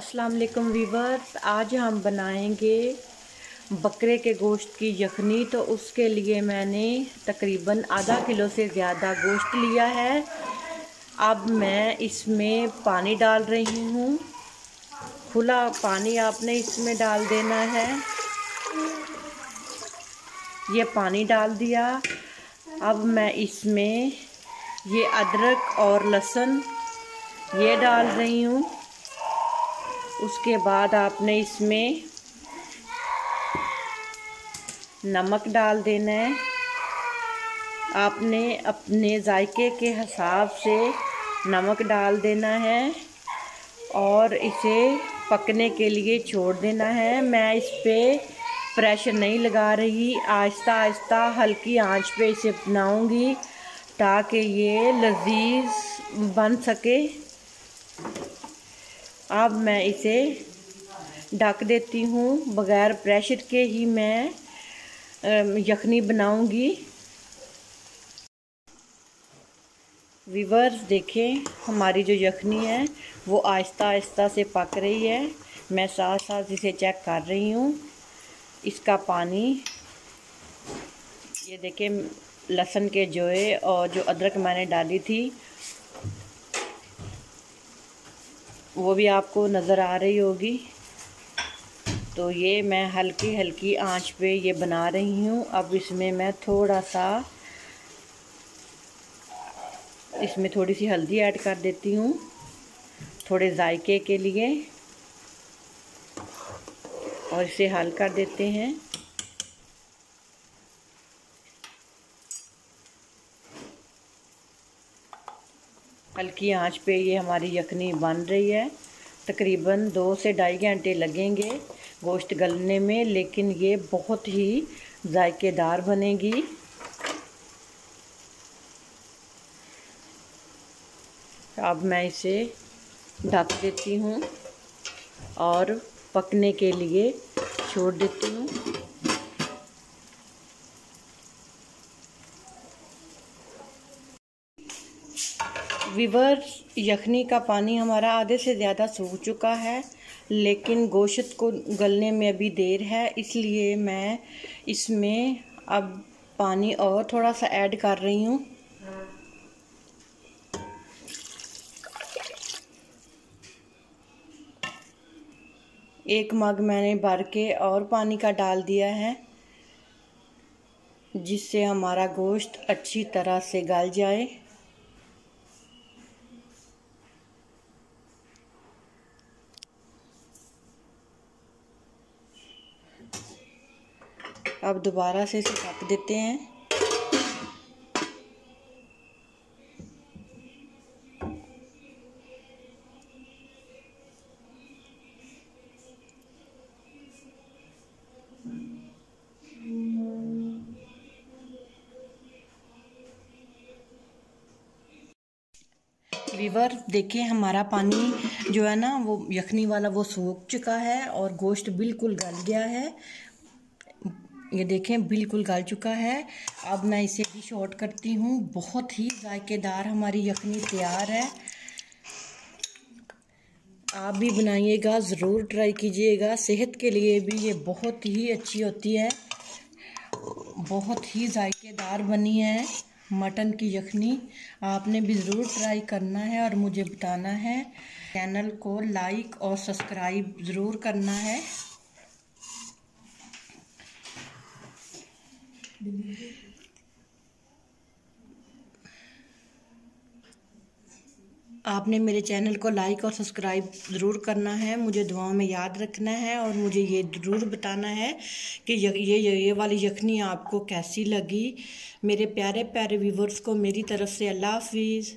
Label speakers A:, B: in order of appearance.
A: अस्सलाम वालेकुम वीवर्स, आज हम बनाएंगे बकरे के गोश्त की यखनी। तो उसके लिए मैंने तकरीबन आधा किलो से ज़्यादा गोश्त लिया है। अब मैं इसमें पानी डाल रही हूँ। खुला पानी आपने इसमें डाल देना है। ये पानी डाल दिया। अब मैं इसमें ये अदरक और लहसुन ये डाल रही हूँ। उसके बाद आपने इसमें नमक डाल देना है। आपने अपने जायके के हिसाब से नमक डाल देना है और इसे पकने के लिए छोड़ देना है। मैं इस पे प्रेशर नहीं लगा रही, आहिस्ता आहिस्ता हल्की आंच पे इसे बनाऊंगी ताकि ये लजीज बन सके। अब मैं इसे ढक देती हूँ। बग़ैर प्रेशर के ही मैं यखनी बनाऊंगी। व्यूअर्स देखें, हमारी जो यखनी है वो आहिस्ता आहिस्ता से पक रही है। मैं साथ साथ इसे चेक कर रही हूँ। इसका पानी ये देखें, लहसुन के जोए और जो अदरक मैंने डाली थी वो भी आपको नज़र आ रही होगी। तो ये मैं हल्की हल्की आंच पे ये बना रही हूँ। अब इसमें मैं इसमें थोड़ी सी हल्दी ऐड कर देती हूँ, थोड़े जायके के लिए, और इसे हल कर देते हैं। हल्की आंच पे ये हमारी यखनी बन रही है। तकरीबन 2 से ढाई घंटे लगेंगे गोश्त गलने में, लेकिन ये बहुत ही जायकेदार बनेगी। अब मैं इसे ढक देती हूँ और पकने के लिए छोड़ देती हूँ। व्यूअर्स, यखनी का पानी हमारा आधे से ज़्यादा सूख चुका है, लेकिन गोश्त को गलने में अभी देर है, इसलिए मैं इसमें अब पानी और थोड़ा सा ऐड कर रही हूँ। एक मग मैंने भर के और पानी का डाल दिया है, जिससे हमारा गोश्त अच्छी तरह से गल जाए। अब दोबारा से इसे ढक देते हैं। व्यूअर देखिए, हमारा पानी जो है ना वो यखनी वाला वो सूख चुका है और गोश्त बिल्कुल गल गया है। ये देखें, बिल्कुल गल चुका है। अब मैं इसे डिश आउट करती हूँ। बहुत ही जायकेदार हमारी यखनी तैयार है। आप भी बनाइएगा, ज़रूर ट्राई कीजिएगा। सेहत के लिए भी ये बहुत ही अच्छी होती है। बहुत ही जायकेदार बनी है मटन की यखनी। आपने भी ज़रूर ट्राई करना है और मुझे बताना है। चैनल को लाइक और सब्सक्राइब ज़रूर करना है। आपने मेरे चैनल को लाइक और सब्सक्राइब ज़रूर करना है। मुझे दुआओं में याद रखना है और मुझे ये ज़रूर बताना है कि ये वाली यखनी आपको कैसी लगी। मेरे प्यारे प्यारे व्यूअर्स को मेरी तरफ से अल्लाह हाफिज़।